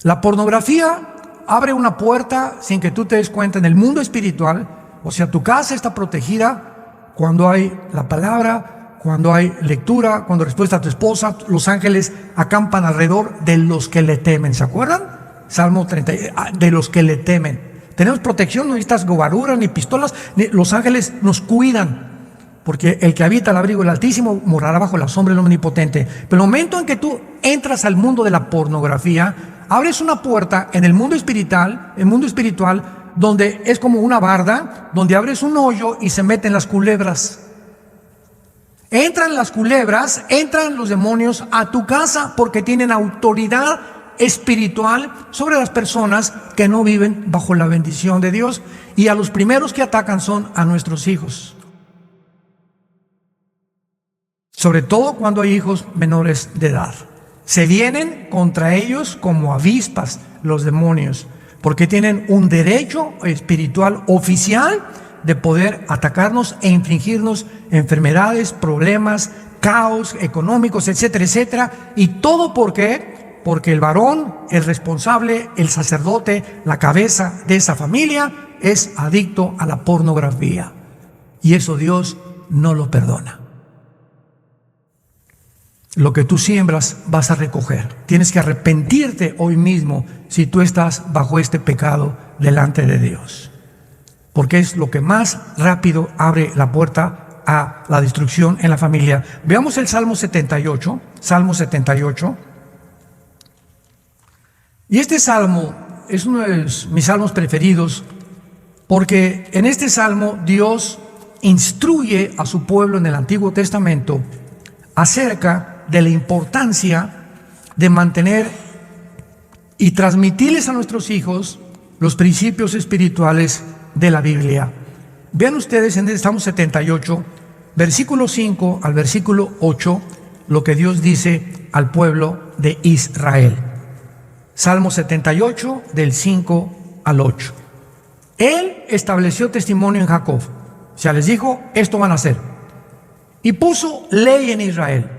La pornografía abre una puerta sin que tú te des cuenta en el mundo espiritual. O sea, tu casa está protegida cuando hay la palabra, cuando hay lectura, cuando respuesta a tu esposa. Los ángeles acampan alrededor de los que le temen. ¿Se acuerdan? Salmo 30, de los que le temen. Tenemos protección, no necesitas gobaruras ni pistolas, los ángeles nos cuidan, porque el que habita el abrigo del Altísimo morará bajo la sombra del Omnipotente. Pero el momento en que tú entras al mundo de la pornografía, abres una puerta en el mundo espiritual, donde es como una barda, donde abres un hoyo y se meten las culebras. Entran las culebras, entran los demonios a tu casa porque tienen autoridad espiritual sobre las personas que no viven bajo la bendición de Dios, y a los primeros que atacan son a nuestros hijos, sobre todo cuando hay hijos menores de edad. Se vienen contra ellos como avispas los demonios, porque tienen un derecho espiritual oficial de poder atacarnos e infligirnos enfermedades, problemas, caos económicos, etcétera, etcétera. Y todo porque el varón, el responsable, el sacerdote, la cabeza de esa familia, es adicto a la pornografía. Y eso Dios no lo perdona. Lo que tú siembras vas a recoger. Tienes que arrepentirte hoy mismo si tú estás bajo este pecado delante de Dios. Porque es lo que más rápido abre la puerta a la destrucción en la familia. Veamos el Salmo 78. Salmo 78. Y este salmo es uno de mis salmos preferidos, porque en este salmo Dios instruye a su pueblo en el Antiguo Testamento acerca de la importancia de mantener y transmitirles a nuestros hijos los principios espirituales de la Biblia. Vean ustedes en el Salmo 78, versículo 5 al versículo 8, lo que Dios dice al pueblo de Israel. Salmo 78, del 5 al 8. Él estableció testimonio en Jacob. O sea, les dijo, esto van a hacer. Y puso ley en Israel,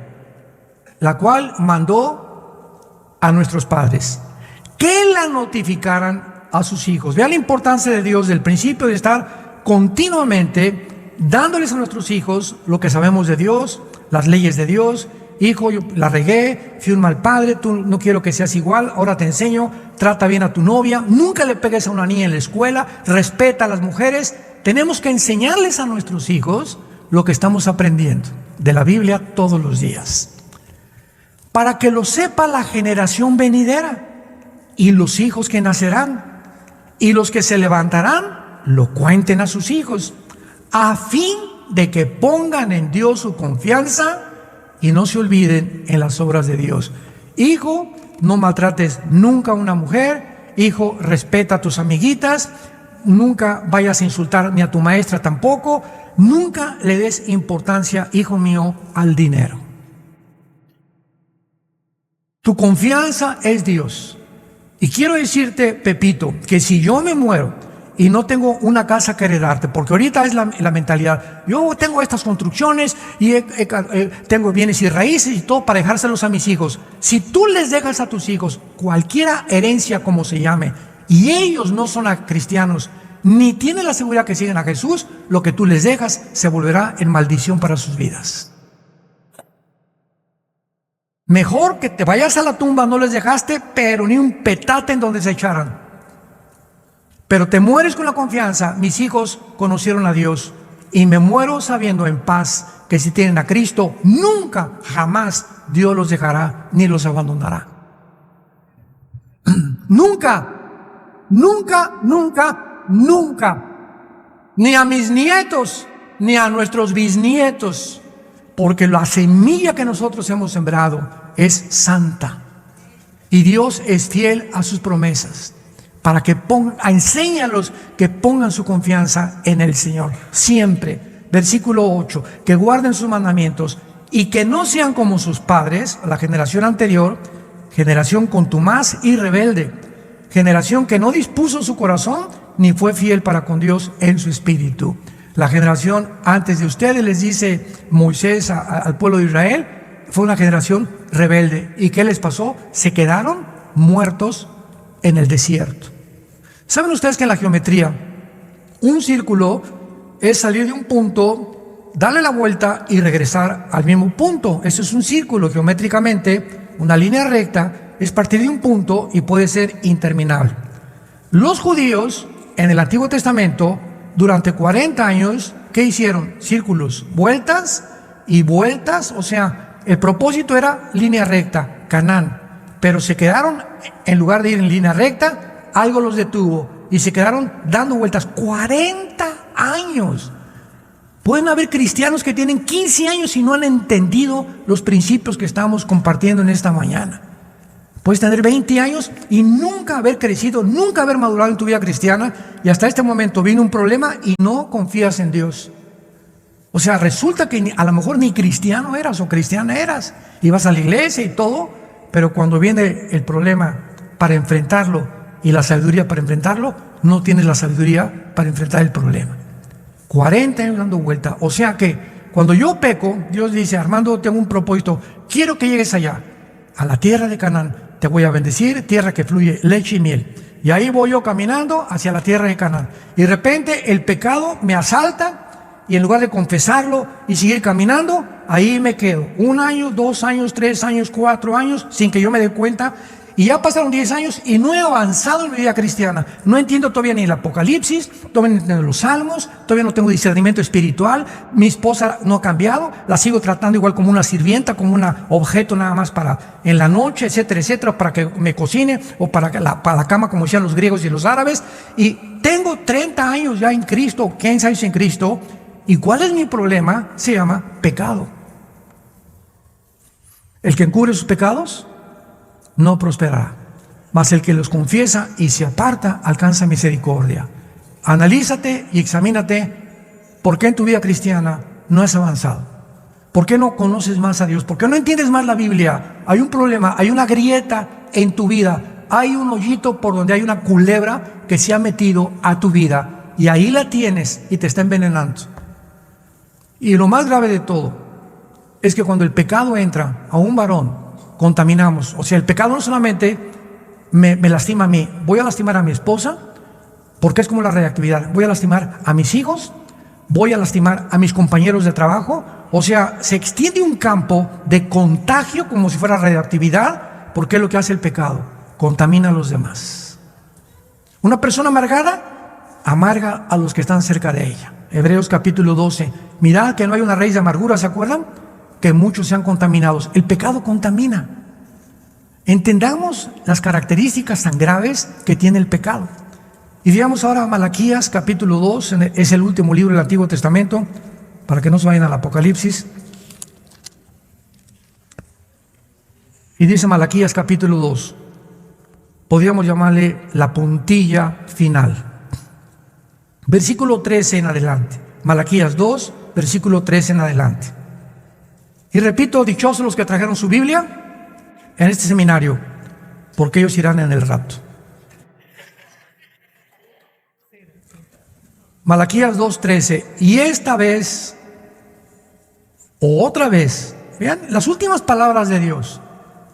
la cual mandó a nuestros padres que la notificaran a sus hijos. Vean la importancia de Dios del principio de estar continuamente dándoles a nuestros hijos lo que sabemos de Dios, las leyes de Dios. Hijo, yo la regué, fui un mal padre, tú no quiero que seas igual, ahora te enseño, trata bien a tu novia, nunca le pegues a una niña en la escuela, respeta a las mujeres. Tenemos que enseñarles a nuestros hijos lo que estamos aprendiendo de la Biblia todos los días, para que lo sepa la generación venidera y los hijos que nacerán, y los que se levantarán lo cuenten a sus hijos, a fin de que pongan en Dios su confianza y no se olviden en las obras de Dios. Hijo, no maltrates nunca a una mujer. Hijo, respeta a tus amiguitas. Nunca vayas a insultar ni a tu maestra tampoco. Nunca le des importancia, hijo mío, al dinero. Tu confianza es Dios. Y quiero decirte, Pepito, que si yo me muero y no tengo una casa que heredarte, porque ahorita es la mentalidad, yo tengo estas construcciones y tengo bienes y raíces y todo para dejárselos a mis hijos. Si tú les dejas a tus hijos cualquiera herencia como se llame, y ellos no son cristianos, ni tienen la seguridad que siguen a Jesús, lo que tú les dejas se volverá en maldición para sus vidas. Mejor que te vayas a la tumba, no les dejaste, pero ni un petate en donde se echaran. Pero te mueres con la confianza, mis hijos conocieron a Dios, y me muero sabiendo en paz que si tienen a Cristo, nunca, jamás Dios los dejará ni los abandonará. Nunca, nunca, nunca, nunca. Ni a mis nietos, ni a nuestros bisnietos. Porque la semilla que nosotros hemos sembrado es santa. Y Dios es fiel a sus promesas. Para que enséñalos que pongan su confianza en el Señor. Siempre. Versículo 8. Que guarden sus mandamientos y que no sean como sus padres, la generación anterior, generación contumaz y rebelde. Generación que no dispuso su corazón ni fue fiel para con Dios en su espíritu. La generación antes de ustedes, les dice Moisés al pueblo de Israel, fue una generación rebelde. ¿Y qué les pasó? Se quedaron muertos en el desierto. ¿Saben ustedes que en la geometría un círculo es salir de un punto, darle la vuelta y regresar al mismo punto? Eso es un círculo geométricamente, una línea recta, es partir de un punto y puede ser interminable. Los judíos en el Antiguo Testamento durante 40 años, ¿qué hicieron? Círculos, vueltas y vueltas, o sea, el propósito era línea recta, Canaán, pero se quedaron, en lugar de ir en línea recta, algo los detuvo y se quedaron dando vueltas 40 años. Pueden haber cristianos que tienen 15 años y no han entendido los principios que estamos compartiendo en esta mañana. Puedes tener 20 años y nunca haber crecido, nunca haber madurado en tu vida cristiana, y hasta este momento vino un problema y no confías en Dios. O sea, resulta que a lo mejor ni cristiano eras o cristiana eras, ibas a la iglesia y todo, pero cuando viene el problema para enfrentarlo y la sabiduría para enfrentarlo, no tienes la sabiduría para enfrentar el problema. 40 años dando vuelta. O sea que cuando yo peco, Dios dice, Armando, tengo un propósito, quiero que llegues allá, a la tierra de Canaán. Te voy a bendecir, tierra que fluye leche y miel. Y ahí voy yo caminando hacia la tierra de Canaán. Y de repente el pecado me asalta y en lugar de confesarlo y seguir caminando, ahí me quedo. 1 año, 2 años, 3 años, 4 años, sin que yo me dé cuenta. Y ya pasaron 10 años y no he avanzado en mi vida cristiana. No entiendo todavía ni el Apocalipsis, todavía no entiendo los Salmos, todavía no tengo discernimiento espiritual. Mi esposa no ha cambiado, la sigo tratando igual como una sirvienta, como un objeto nada más para en la noche, etcétera, etcétera, para que me cocine o para la cama, como decían los griegos y los árabes. Y tengo 30 años ya en Cristo, 15 años en Cristo. ¿Y cuál es mi problema? Se llama pecado. El que encubre sus pecados no prosperará, mas el que los confiesa y se aparta alcanza misericordia. Analízate y examínate por qué en tu vida cristiana no has avanzado. ¿Por qué no conoces más a Dios? ¿Por qué no entiendes más la Biblia? Hay un problema, hay una grieta en tu vida. hay un hoyito por donde hay una culebra que se ha metido a tu vida y ahí la tienes y te está envenenando. Y lo más grave de todo es que cuando el pecado entra a un varón, contaminamos. O sea, el pecado no solamente me lastima a mí, voy a lastimar a mi esposa, porque es como la radioactividad, voy a lastimar a mis hijos, voy a lastimar a mis compañeros de trabajo. O sea, se extiende un campo de contagio como si fuera radioactividad, porque es lo que hace el pecado, contamina a los demás. Una persona amargada amarga a los que están cerca de ella. Hebreos capítulo 12, mirad que no hay una raíz de amargura, ¿se acuerdan? Que muchos sean contaminados. El pecado contamina. Entendamos las características tan graves que tiene el pecado. Y digamos ahora a Malaquías capítulo 2, es el último libro del Antiguo Testamento, para que no se vayan al Apocalipsis. Y dice Malaquías capítulo 2, podríamos llamarle la puntilla final. Versículo 13 en adelante. Malaquías 2, versículo 13 en adelante. Y repito, dichosos los que trajeron su Biblia en este seminario, porque ellos irán en el rapto. Malaquías 2:13. Y esta vez, o otra vez, vean las últimas palabras de Dios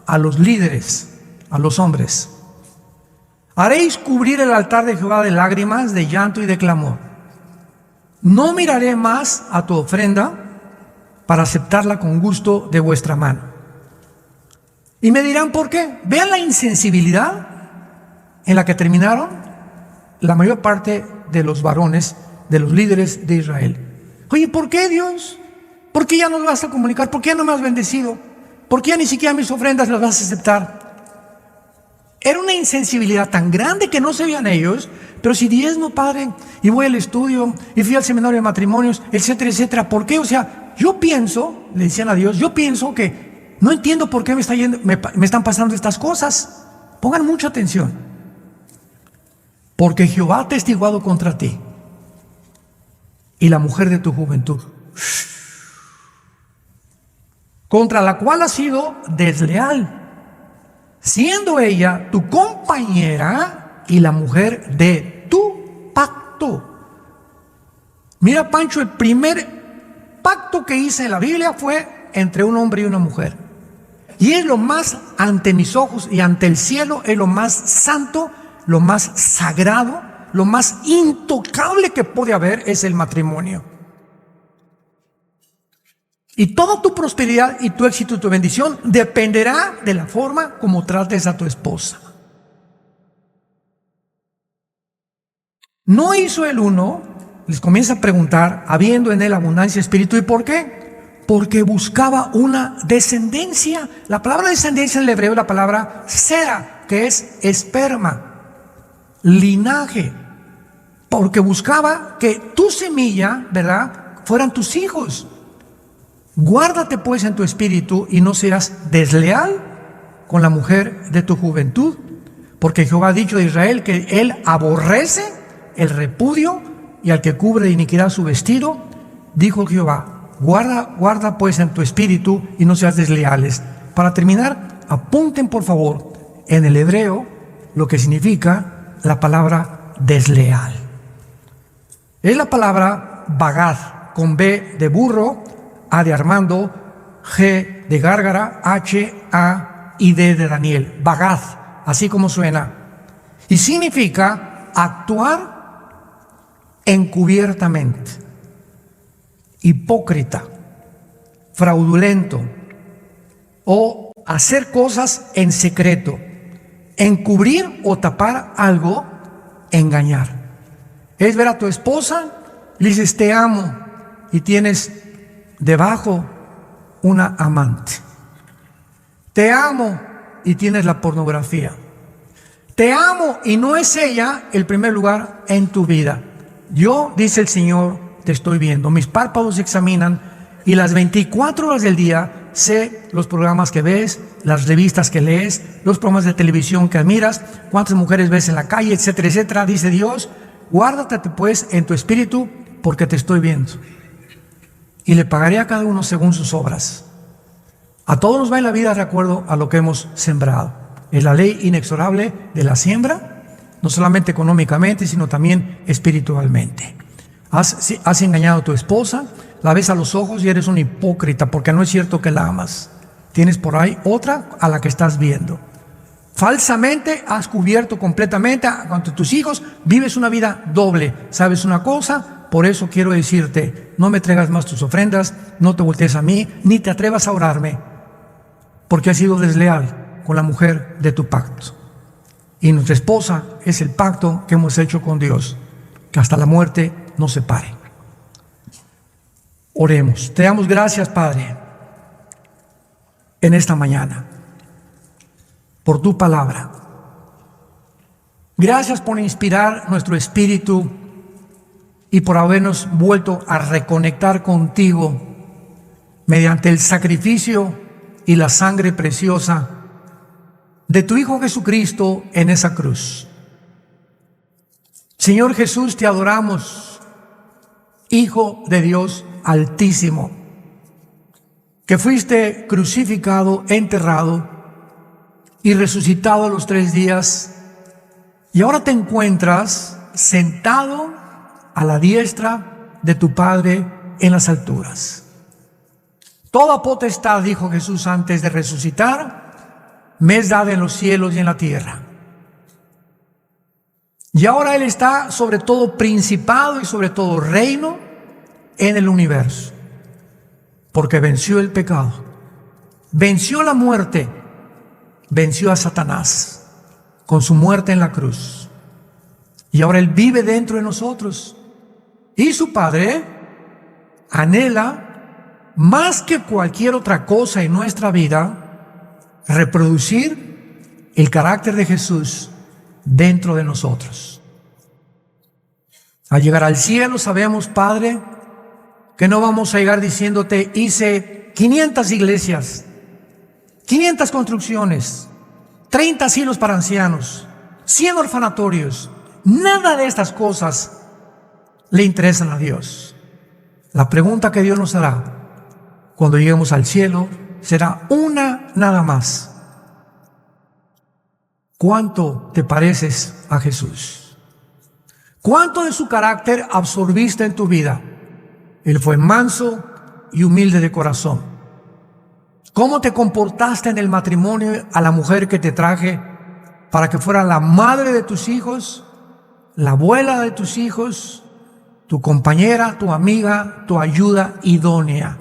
a los líderes, a los hombres. Haréis cubrir el altar de Jehová de lágrimas, de llanto y de clamor. No miraré más a tu ofrenda para aceptarla con gusto de vuestra mano. Y me dirán por qué. Vean la insensibilidad en la que terminaron la mayor parte de los varones, de los líderes de Israel. Oye, ¿por qué, Dios? ¿Por qué ya no vas a comunicar? ¿Por qué ya no me has bendecido? ¿Por qué ya ni siquiera mis ofrendas las vas a aceptar? Era una insensibilidad tan grande que no se veían ellos. Pero si diezmo, Padre, y voy al estudio, y fui al seminario de matrimonios, etcétera, etcétera. ¿Por qué? O sea, yo pienso, le decían a Dios, yo pienso que no entiendo por qué me están pasando estas cosas. Pongan mucha atención. Porque Jehová ha testiguado contra ti y la mujer de tu juventud, contra la cual has sido desleal, siendo ella tu compañera y la mujer de tu pacto. Mira, Pancho, el primer pacto que hice en la Biblia fue entre un hombre y una mujer. Y es lo más, ante mis ojos y ante el cielo, es lo más santo, lo más sagrado, lo más intocable que puede haber es el matrimonio. Y toda tu prosperidad y tu éxito y tu bendición dependerá de la forma como trates a tu esposa. No hizo el uno, les comienza a preguntar, habiendo en él abundancia de espíritu. ¿Y por qué? Porque buscaba una descendencia. La palabra descendencia en el hebreo es la palabra sera, que es esperma, linaje. Porque buscaba que tu semilla, ¿verdad?, fueran tus hijos. Guárdate pues en tu espíritu y no seas desleal con la mujer de tu juventud, porque Jehová ha dicho de Israel que él aborrece el repudio y al que cubre de iniquidad su vestido. Dijo Jehová, guarda pues en tu espíritu y no seas desleales. Para terminar, apunten por favor en el hebreo lo que significa la palabra desleal. Es la palabra bagad, con B de burro, A de Armando, G de Gárgara, H, A y D de Daniel. Bagad, así como suena. Y significa actuar encubiertamente, hipócrita, fraudulento, o hacer cosas en secreto, encubrir o tapar algo, engañar. Es ver a tu esposa, le dices te amo y tienes debajo una amante. Te amo y tienes la pornografía. Te amo y no es ella el primer lugar en tu vida. Yo, dice el Señor, te estoy viendo. Mis párpados se examinan y las 24 horas del día sé los programas que ves, las revistas que lees, los programas de televisión que admiras, cuántas mujeres ves en la calle, etcétera, etcétera. Dice Dios, guárdate pues en tu espíritu porque te estoy viendo. Y le pagaré a cada uno según sus obras. A todos nos va en la vida de acuerdo a lo que hemos sembrado. Es la ley inexorable de la siembra, no solamente económicamente, sino también espiritualmente. Has engañado a tu esposa, la ves a los ojos y eres un hipócrita, porque no es cierto que la amas. Tienes por ahí otra a la que estás viendo. Falsamente has cubierto completamente ante tus hijos, vives una vida doble. ¿Sabes una cosa? Por eso quiero decirte, no me traigas más tus ofrendas, no te voltees a mí, ni te atrevas a orarme, porque has sido desleal con la mujer de tu pacto. Y nuestra esposa es el pacto que hemos hecho con Dios, que hasta la muerte nos separe. Oremos. Te damos gracias, Padre, en esta mañana, por tu palabra. Gracias por inspirar nuestro espíritu y por habernos vuelto a reconectar contigo mediante el sacrificio y la sangre preciosa de tu Hijo Jesucristo en esa cruz. Señor Jesús, te adoramos, Hijo de Dios Altísimo, que fuiste crucificado, enterrado y resucitado a los 3 días, y ahora te encuentras sentado a la diestra de tu Padre en las alturas. Toda potestad, dijo Jesús antes de resucitar, me es dada en los cielos y en la tierra. Y ahora Él está sobre todo principado y sobre todo reino en el universo, porque venció el pecado, venció la muerte, venció a Satanás con su muerte en la cruz. Y ahora Él vive dentro de nosotros. Y su Padre anhela, más que cualquier otra cosa en nuestra vida, reproducir el carácter de Jesús dentro de nosotros. Al llegar al cielo sabemos, Padre, que no vamos a llegar diciéndote, hice 500 iglesias, 500 construcciones, 30 asilos para ancianos, 100 orfanatorios. Nada de estas cosas le interesan a Dios. La pregunta que Dios nos hará cuando lleguemos al cielo será una nada más. ¿Cuánto te pareces a Jesús? ¿Cuánto de su carácter absorbiste en tu vida? Él fue manso y humilde de corazón. ¿Cómo te comportaste en el matrimonio a la mujer que te traje para que fuera la madre de tus hijos, la abuela de tus hijos, tu compañera, tu amiga, tu ayuda idónea?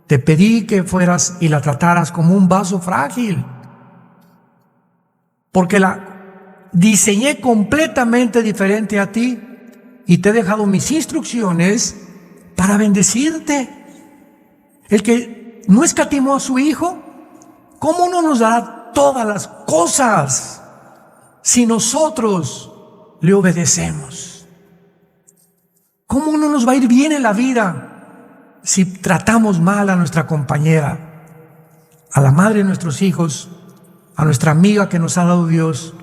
Te pedí que fueras y la trataras como un vaso frágil, porque la diseñé completamente diferente a ti y te he dejado mis instrucciones para bendecirte. El que no escatimó a su Hijo, ¿cómo no nos dará todas las cosas si nosotros le obedecemos? ¿Cómo no nos va a ir bien en la vida si tratamos mal a nuestra compañera, a la madre de nuestros hijos, a nuestra amiga que nos ha dado Dios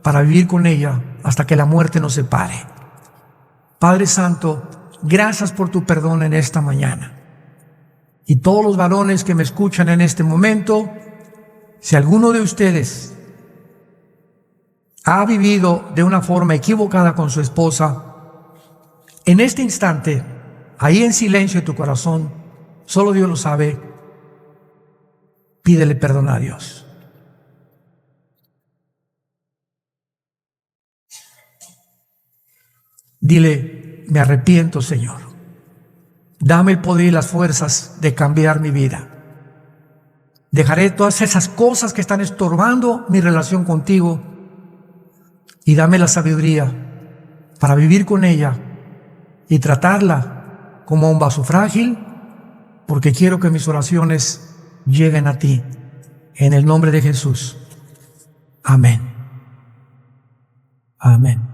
para vivir con ella hasta que la muerte nos separe? Padre Santo, gracias por tu perdón en esta mañana. Y todos los varones que me escuchan en este momento, si alguno de ustedes ha vivido de una forma equivocada con su esposa, en este instante, ahí en silencio de tu corazón, solo Dios lo sabe, pídele perdón a Dios. Dile, me arrepiento, Señor. Dame el poder y las fuerzas de cambiar mi vida. Dejaré todas esas cosas que están estorbando mi relación contigo y dame la sabiduría para vivir con ella y tratarla como un vaso frágil, porque quiero que mis oraciones lleguen a ti. En el nombre de Jesús. Amén. Amén.